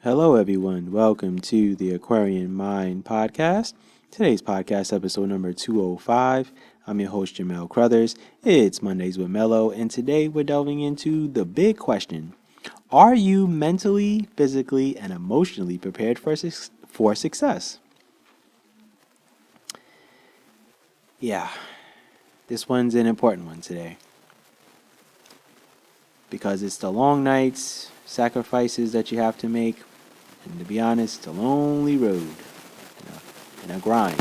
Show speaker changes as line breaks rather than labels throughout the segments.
Hello, everyone. Welcome to the Aquarian Mind Podcast. Today's podcast, episode number 205. I'm your host, Jamel Crothers. It's Mondays with Mello, and today we're delving into the big question. Are you mentally, physically, and emotionally prepared for success? Yeah, this one's an important one today because it's the long nights, sacrifices that you have to make, and to be honest, it's a lonely road and a grind.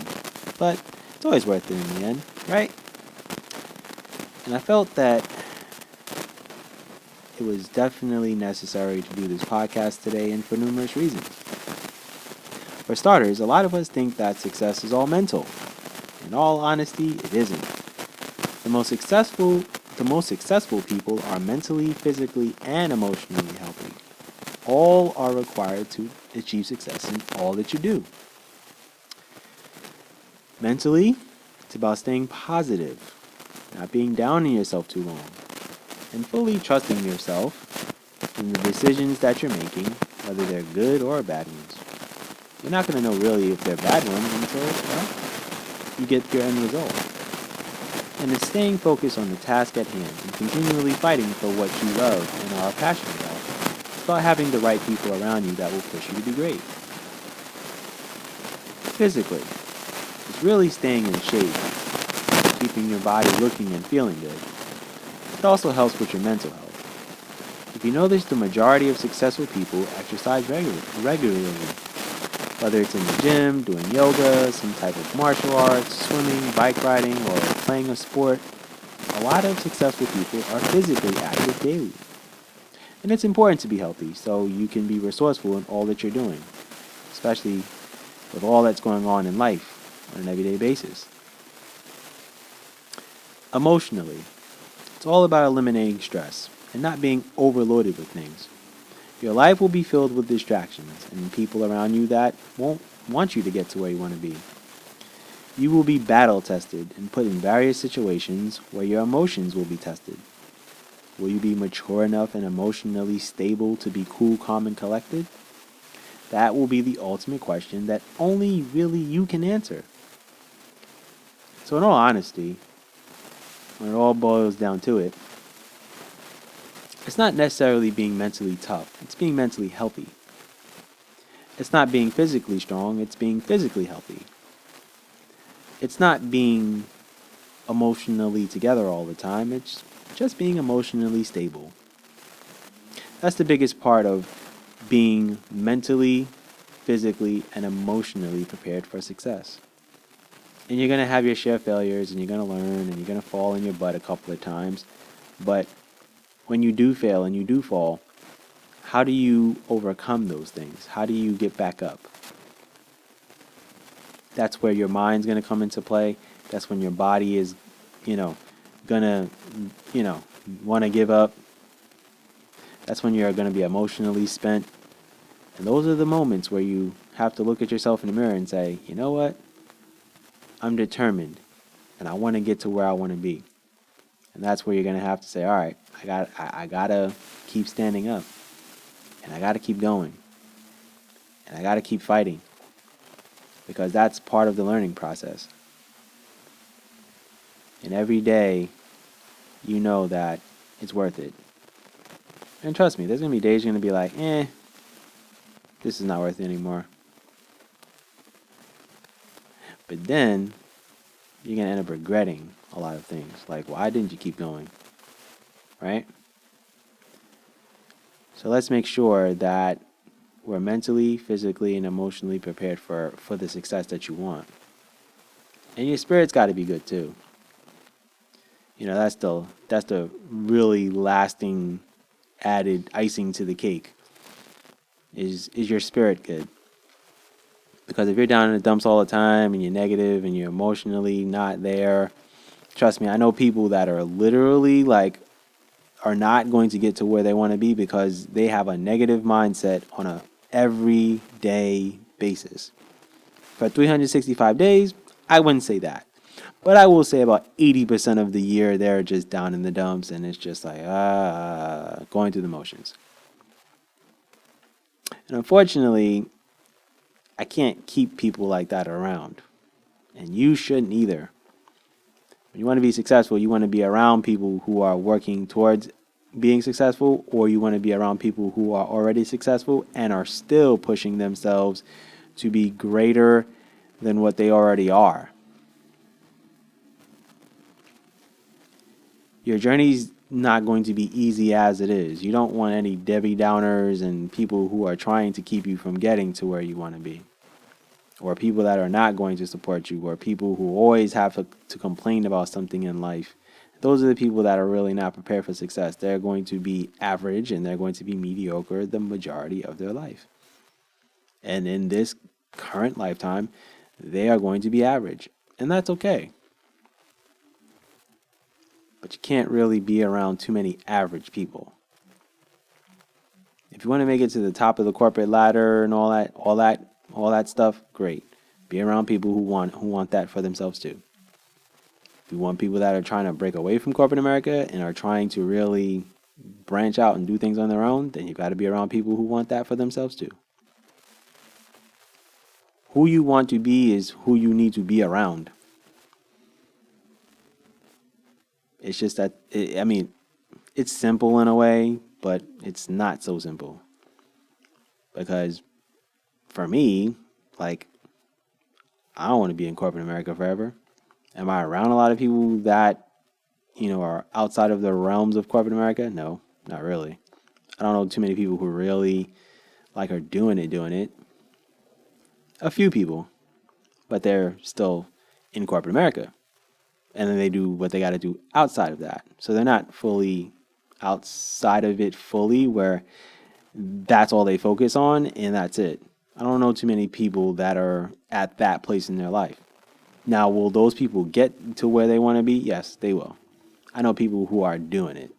But it's always worth it in the end, right? And I felt that it was definitely necessary to do this podcast today, and for numerous reasons. For starters, a lot of us think that success is all mental. In all honesty, it isn't. The most successful people are mentally, physically, and emotionally healthy. All are required to achieve success in all that you do. Mentally, it's about staying positive, not being down on yourself too long, and fully trusting yourself in the decisions that you're making, whether they're good or bad ones. You're not going to know really if they're bad ones until, you get your end result. And it's staying focused on the task at hand and continually fighting for what you love and are passionate about. It's about having the right people around you that will push you to be great. Physically, it's really staying in shape, keeping your body looking and feeling good. It also helps with your mental health. If you notice, the majority of successful people exercise regularly. Whether it's in the gym, doing yoga, some type of martial arts, swimming, bike riding, or playing a sport, a lot of successful people are physically active daily. And it's important to be healthy so you can be resourceful in all that you're doing, especially with all that's going on in life on an everyday basis. Emotionally, it's all about eliminating stress and not being overloaded with things. Your life will be filled with distractions and people around you that won't want you to get to where you want to be. You will be battle tested and put in various situations where your emotions will be tested. Will you be mature enough and emotionally stable to be cool, calm, and collected? That will be the ultimate question that only really you can answer. So in all honesty, when it all boils down to it, it's not necessarily being mentally tough. It's being mentally healthy. It's not being physically strong. It's being physically healthy. It's not being emotionally together all the time. It's just being emotionally stable. That's the biggest part of being mentally, physically, and emotionally prepared for success. And you're going to have your share of failures, and you're going to learn, and you're going to fall in your butt a couple of times. But when you do fail and you do fall, how do you overcome those things? How do you get back up? That's where your mind's going to come into play. That's when your body is, going to, want to give up. That's when you're going to be emotionally spent. And those are the moments where you have to look at yourself in the mirror and say, you know what? I'm determined and I want to get to where I want to be. And that's where you're going to have to say, all right, I got to keep standing up. And I got to keep going. And I got to keep fighting. Because that's part of the learning process. And every day, you know that it's worth it. And trust me, there's going to be days you're going to be like, this is not worth it anymore. But then, you're going to end up regretting a lot of things. Like, why didn't you keep going? Right? So let's make sure that we're mentally, physically, and emotionally prepared for the success that you want. And your spirit's got to be good too. That's the really lasting added icing to the cake. Is your spirit good? Because if you're down in the dumps all the time and you're negative and you're emotionally not there, trust me, I know people that are literally are not going to get to where they want to be because they have a negative mindset on a everyday basis. For 365 days, I wouldn't say that. But I will say about 80% of the year they're just down in the dumps and it's just like going through the motions. And unfortunately, I can't keep people like that around. And you shouldn't either. When you want to be successful, you want to be around people who are working towards being successful, or you want to be around people who are already successful and are still pushing themselves to be greater than what they already are. Your journey's not going to be easy as it is. You don't want any Debbie Downers and people who are trying to keep you from getting to where you want to be, or people that are not going to support you, or people who always have to complain about something in life. Those are the people that are really not prepared for success. They're going to be average and they're going to be mediocre the majority of their life. And in this current lifetime, they are going to be average. And that's okay. But you can't really be around too many average people. If you want to make it to the top of the corporate ladder and all that stuff, great. Be around people who want that for themselves too. If you want people that are trying to break away from corporate America and are trying to really branch out and do things on their own, then you've got to be around people who want that for themselves too. Who you want to be is who you need to be around. It's just that, it's simple in a way, but it's not so simple. Because for me, I don't want to be in corporate America forever. Am I around a lot of people that, are outside of the realms of corporate America? No, not really. I don't know too many people who really are doing it. A few people, but they're still in corporate America. And then they do what they got to do outside of that. So they're not fully outside of it fully, where that's all they focus on and that's it. I don't know too many people that are at that place in their life. Now, will those people get to where they want to be? Yes, they will. I know people who are doing it.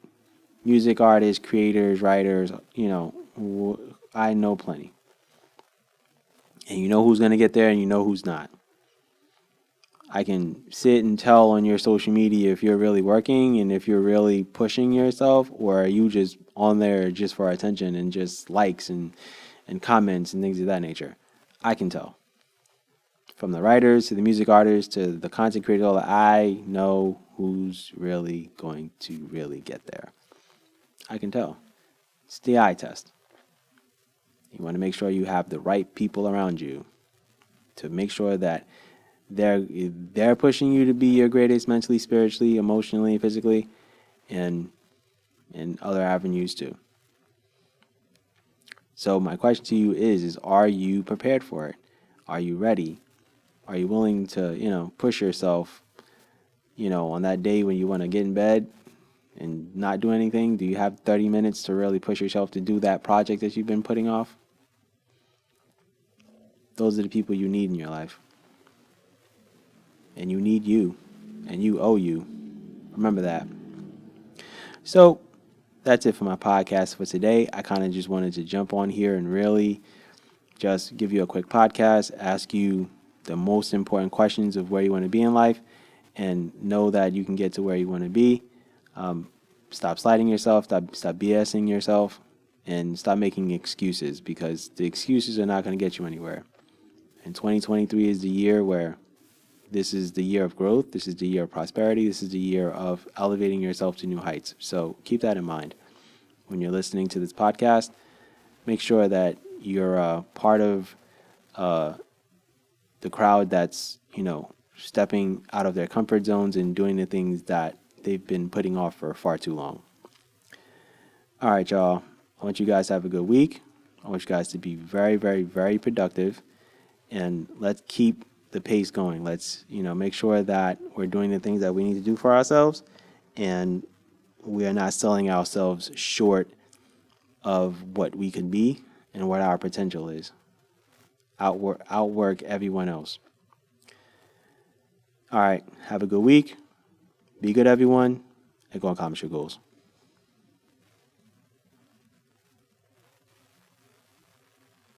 Music artists, creators, writers, I know plenty. And you know who's going to get there and you know who's not. I can sit and tell on your social media if you're really working and if you're really pushing yourself, or are you just on there just for attention and just likes and comments and things of that nature. I can tell. From the writers to the music artists to the content creators, I know who's really going to really get there. I can tell. It's the eye test. You want to make sure you have the right people around you to make sure that they're pushing you to be your greatest mentally, spiritually, emotionally, physically, and in other avenues too. So my question to you is are you prepared for it? Are you ready? Are you willing to, push yourself, on that day when you want to get in bed and not do anything? Do you have 30 minutes to really push yourself to do that project that you've been putting off? Those are the people you need in your life. And you need you. And you owe you. Remember that. So that's it for my podcast for today. I kind of just wanted to jump on here and really just give you a quick podcast, ask you the most important questions of where you want to be in life, and know that you can get to where you want to be. Stop sliding yourself, stop BSing yourself, and stop making excuses, because the excuses are not going to get you anywhere. And 2023 is the year where this is the year of growth. This is the year of prosperity. This is the year of elevating yourself to new heights. So keep that in mind when you're listening to this podcast. Make sure that you're part of the crowd that's, stepping out of their comfort zones and doing the things that they've been putting off for far too long. All right, y'all. I want you guys to have a good week. I want you guys to be very, very, very productive. And let's keep the pace going. Let's, make sure that we're doing the things that we need to do for ourselves, and we are not selling ourselves short of what we could be and what our potential is. Outwork everyone else. All right. Have a good week. Be good, everyone, and go accomplish your goals.